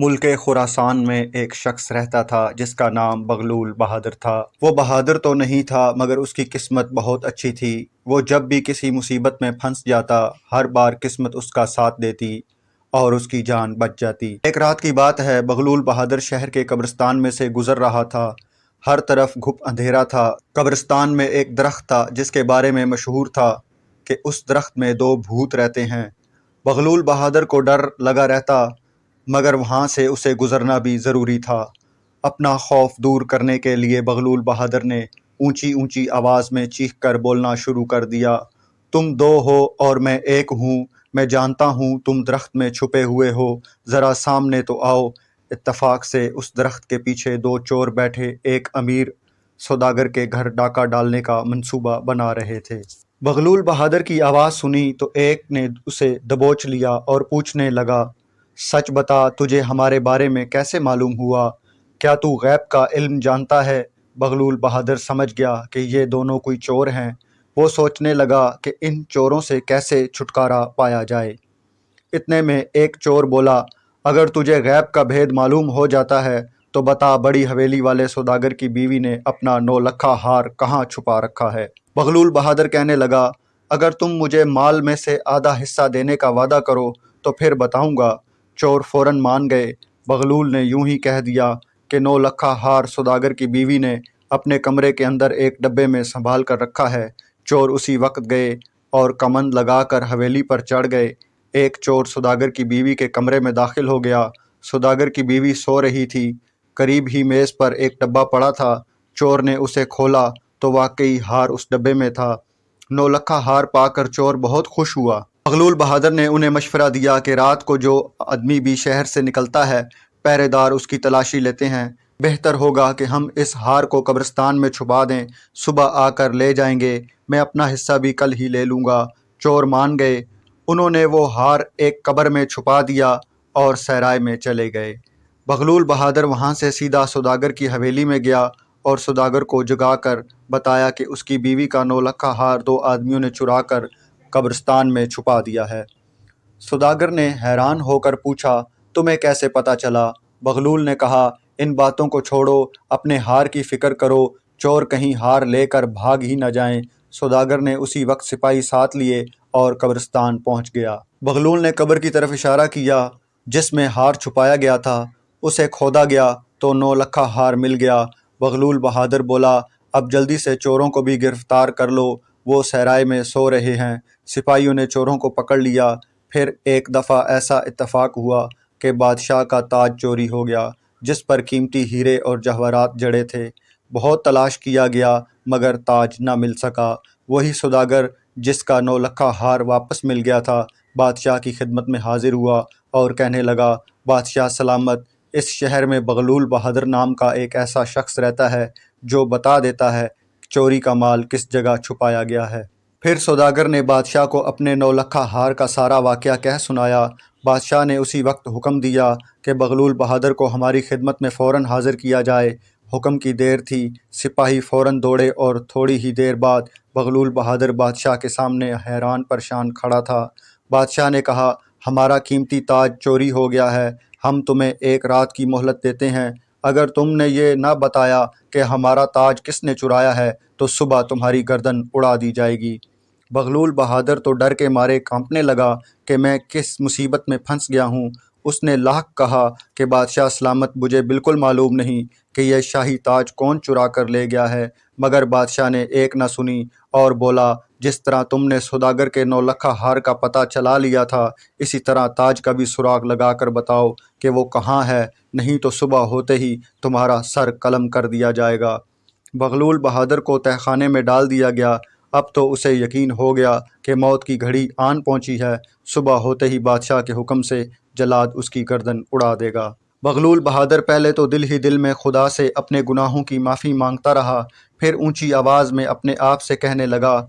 ملک خراسان میں ایک شخص رہتا تھا جس کا نام بغلول بہادر تھا۔ وہ بہادر تو نہیں تھا مگر اس کی قسمت بہت اچھی تھی۔ وہ جب بھی کسی مصیبت میں پھنس جاتا ہر بار قسمت اس کا ساتھ دیتی اور اس کی جان بچ جاتی۔ ایک رات کی بات ہے، بغلول بہادر شہر کے قبرستان میں سے گزر رہا تھا۔ ہر طرف گھپ اندھیرا تھا۔ قبرستان میں ایک درخت تھا جس کے بارے میں مشہور تھا کہ اس درخت میں 2 بھوت رہتے ہیں۔ بغلول بہادر کو ڈر لگا رہتا مگر وہاں سے اسے گزرنا بھی ضروری تھا۔ اپنا خوف دور کرنے کے لیے بغلول بہادر نے اونچی اونچی آواز میں چیخ کر بولنا شروع کر دیا، تم 2 ہو اور میں 1 ہوں، میں جانتا ہوں تم درخت میں چھپے ہوئے ہو، ذرا سامنے تو آؤ۔ اتفاق سے اس درخت کے پیچھے 2 چور بیٹھے ایک امیر سوداگر کے گھر ڈاکہ ڈالنے کا منصوبہ بنا رہے تھے۔ بغلول بہادر کی آواز سنی تو ایک نے اسے دبوچ لیا اور پوچھنے لگا، سچ بتا، تجھے ہمارے بارے میں کیسے معلوم ہوا؟ کیا تو غیب کا علم جانتا ہے؟ بغلول بہادر سمجھ گیا کہ یہ دونوں کوئی چور ہیں۔ وہ سوچنے لگا کہ ان چوروں سے کیسے چھٹکارا پایا جائے۔ اتنے میں ایک چور بولا، اگر تجھے غیب کا بھید معلوم ہو جاتا ہے تو بتا، بڑی حویلی والے سوداگر کی بیوی نے اپنا 9 لکھا ہار کہاں چھپا رکھا ہے؟ بغلول بہادر کہنے لگا، اگر تم مجھے مال میں سے آدھا حصہ دینے کا وعدہ کرو تو پھر بتاؤں گا۔ چور فوراً مان گئے۔ بغلول نے یوں ہی کہہ دیا کہ 9 لکھا ہار سوداگر کی بیوی نے اپنے کمرے کے اندر ایک ڈبے میں سنبھال کر رکھا ہے۔ چور اسی وقت گئے اور کمند لگا کر حویلی پر چڑھ گئے۔ ایک چور سوداگر کی بیوی کے کمرے میں داخل ہو گیا۔ سوداگر کی بیوی سو رہی تھی۔ قریب ہی میز پر ایک ڈبہ پڑا تھا۔ چور نے اسے کھولا تو واقعی ہار اس ڈبے میں تھا۔ 9 لکھا ہار پا کر چور بہت خوش ہوا۔ بغلول بہادر نے انہیں مشورہ دیا کہ رات کو جو آدمی بھی شہر سے نکلتا ہے پہرے دار اس کی تلاشی لیتے ہیں، بہتر ہوگا کہ ہم اس ہار کو قبرستان میں چھپا دیں، صبح آ کر لے جائیں گے، میں اپنا حصہ بھی کل ہی لے لوں گا۔ چور مان گئے۔ انہوں نے وہ ہار ایک قبر میں چھپا دیا اور صحرائے میں چلے گئے۔ بغلول بہادر وہاں سے سیدھا سوداگر کی حویلی میں گیا اور سوداگر کو جگا کر بتایا کہ اس کی بیوی کا 9 لکھا ہار 2 آدمیوں نے چرا کر قبرستان میں چھپا دیا ہے۔ سوداگر نے حیران ہو کر پوچھا، تمہیں کیسے پتہ چلا؟ بغلول نے کہا، ان باتوں کو چھوڑو، اپنے ہار کی فکر کرو، چور کہیں ہار لے کر بھاگ ہی نہ جائیں۔ سوداگر نے اسی وقت سپاہی ساتھ لیے اور قبرستان پہنچ گیا۔ بغلول نے قبر کی طرف اشارہ کیا جس میں ہار چھپایا گیا تھا۔ اسے کھودا گیا تو 9 لکھا ہار مل گیا۔ بغلول بہادر بولا، اب جلدی سے چوروں کو بھی گرفتار کر لو، وہ صحرائے میں سو رہے ہیں۔ سپاہیوں نے چوروں کو پکڑ لیا۔ پھر ایک دفعہ ایسا اتفاق ہوا کہ بادشاہ کا تاج چوری ہو گیا جس پر قیمتی ہیرے اور جواہرات جڑے تھے۔ بہت تلاش کیا گیا مگر تاج نہ مل سکا۔ وہی سوداگر جس کا 9 لکھا ہار واپس مل گیا تھا بادشاہ کی خدمت میں حاضر ہوا اور کہنے لگا، بادشاہ سلامت، اس شہر میں بغلول بہادر نام کا ایک ایسا شخص رہتا ہے جو بتا دیتا ہے چوری کا مال کس جگہ چھپایا گیا ہے۔ پھر سوداگر نے بادشاہ کو اپنے 9 لکھا ہار کا سارا واقعہ کہہ سنایا۔ بادشاہ نے اسی وقت حکم دیا کہ بغلول بہادر کو ہماری خدمت میں فوراً حاضر کیا جائے۔ حکم کی دیر تھی، سپاہی فوراً دوڑے اور تھوڑی ہی دیر بعد بغلول بہادر بادشاہ کے سامنے حیران پریشان کھڑا تھا۔ بادشاہ نے کہا، ہمارا قیمتی تاج چوری ہو گیا ہے، ہم تمہیں 1 رات کی مہلت دیتے ہیں۔ اگر تم نے یہ نہ بتایا کہ ہمارا تاج کس نے چرایا ہے تو صبح تمہاری گردن اڑا دی جائے گی۔ بغلول بہادر تو ڈر کے مارے کانپنے لگا کہ میں کس مصیبت میں پھنس گیا ہوں۔ اس نے لاحق کہا کہ بادشاہ سلامت، مجھے بالکل معلوم نہیں کہ یہ شاہی تاج کون چرا کر لے گیا ہے، مگر بادشاہ نے ایک نہ سنی اور بولا، جس طرح تم نے سوداگر کے 9 لکھا ہار کا پتہ چلا لیا تھا اسی طرح تاج کا بھی سراغ لگا کر بتاؤ کہ وہ کہاں ہے، نہیں تو صبح ہوتے ہی تمہارا سر قلم کر دیا جائے گا۔ بغلول بہادر کو تہہ خانے میں ڈال دیا گیا۔ اب تو اسے یقین ہو گیا کہ موت کی گھڑی آن پہنچی ہے، صبح ہوتے ہی بادشاہ کے حکم سے جلاد اس کی گردن اڑا دے گا۔ بغلول بہادر پہلے تو دل ہی دل میں خدا سے اپنے گناہوں کی معافی مانگتا رہا، پھر اونچی آواز میں اپنے آپ سے کہنے لگا،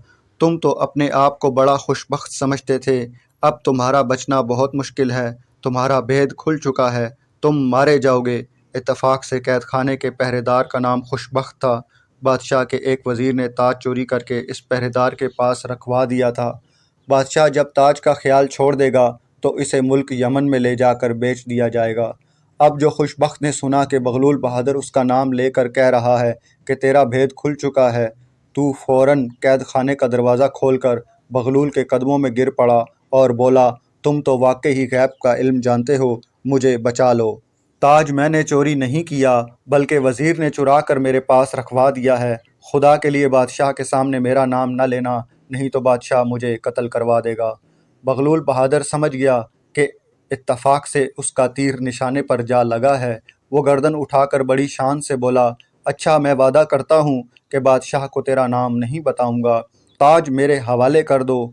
تم تو اپنے آپ کو بڑا خوش بخت سمجھتے تھے، اب تمہارا بچنا بہت مشکل ہے، تمہارا بھید کھل چکا ہے، تم مارے جاؤ گے۔ اتفاق سے قید خانے کے پہرے دار کا نام خوش بخت تھا۔ بادشاہ کے ایک وزیر نے تاج چوری کر کے اس پہرے دار کے پاس رکھوا دیا تھا۔ بادشاہ جب تاج کا خیال چھوڑ دے گا تو اسے ملک یمن میں لے جا کر بیچ دیا جائے گا۔ اب جو خوش بخت نے سنا کہ بغلول بہادر اس کا نام لے کر کہہ رہا ہے کہ تیرا بھید کھل چکا ہے، تو فوراً قید خانے کا دروازہ کھول کر بغلول کے قدموں میں گر پڑا اور بولا، تم تو واقعی ہی غیب کا علم جانتے ہو، مجھے بچا لو۔ تاج میں نے چوری نہیں کیا، بلکہ وزیر نے چرا کر میرے پاس رکھوا دیا ہے۔ خدا کے لیے بادشاہ کے سامنے میرا نام نہ لینا، نہیں تو بادشاہ مجھے قتل کروا دے گا۔ بغلول بہادر سمجھ گیا کہ اتفاق سے اس کا تیر نشانے پر جا لگا ہے۔ وہ گردن اٹھا کر بڑی شان سے بولا، اچھا میں وعدہ کرتا ہوں کہ بادشاہ کو تیرا نام نہیں بتاؤں گا، تاج میرے حوالے کر دو۔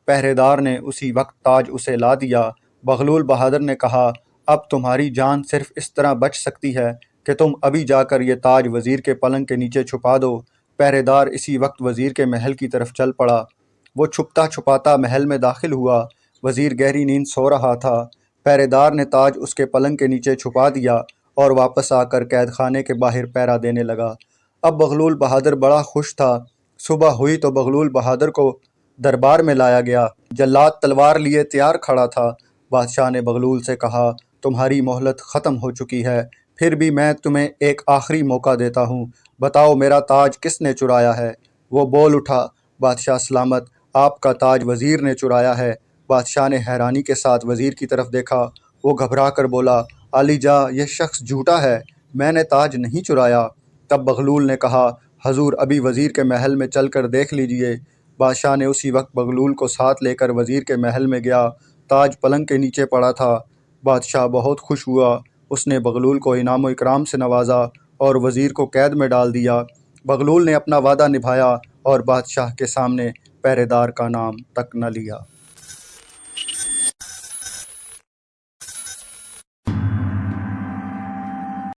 پہرے دار نے اسی وقت تاج اسے لا دیا۔ بغلول بہادر نے کہا، اب تمہاری جان صرف اس طرح بچ سکتی ہے کہ تم ابھی جا کر یہ تاج وزیر کے پلنگ کے نیچے چھپا دو۔ پہرے دار اسی وقت وزیر کے محل کی طرف چل پڑا۔ وہ چھپتا چھپاتا محل میں داخل ہوا۔ وزیر گہری نیند سو رہا تھا۔ پہرے دار نے تاج اس کے پلنگ کے نیچے چھپا دیا اور واپس آ کر قید خانے کے باہر پہرا دینے لگا۔ اب بغلول بہادر بڑا خوش تھا۔ صبح ہوئی تو بغلول بہادر کو دربار میں لایا گیا۔ جلاد تلوار لیے تیار کھڑا تھا۔ بادشاہ نے بغلول سے کہا، تمہاری مہلت ختم ہو چکی ہے، پھر بھی میں تمہیں ایک آخری موقع دیتا ہوں، بتاؤ میرا تاج کس نے چرایا ہے؟ وہ بول اٹھا، بادشاہ سلامت، آپ کا تاج وزیر نے چرایا ہے۔ بادشاہ نے حیرانی کے ساتھ وزیر کی طرف دیکھا۔ وہ گھبرا کر بولا، عالی جاں یہ شخص جھوٹا ہے، میں نے تاج نہیں چرایا۔ تب بغلول نے کہا، حضور ابھی وزیر کے محل میں چل کر دیکھ لیجئے۔ بادشاہ نے اسی وقت بغلول کو ساتھ لے کر وزیر کے محل میں گیا۔ تاج پلنگ کے نیچے پڑا تھا۔ بادشاہ بہت خوش ہوا۔ اس نے بغلول کو انعام و اکرام سے نوازا اور وزیر کو قید میں ڈال دیا۔ بغلول نے اپنا وعدہ نبھایا اور بادشاہ کے سامنے پہرے دار کا نام تک نہ لیا۔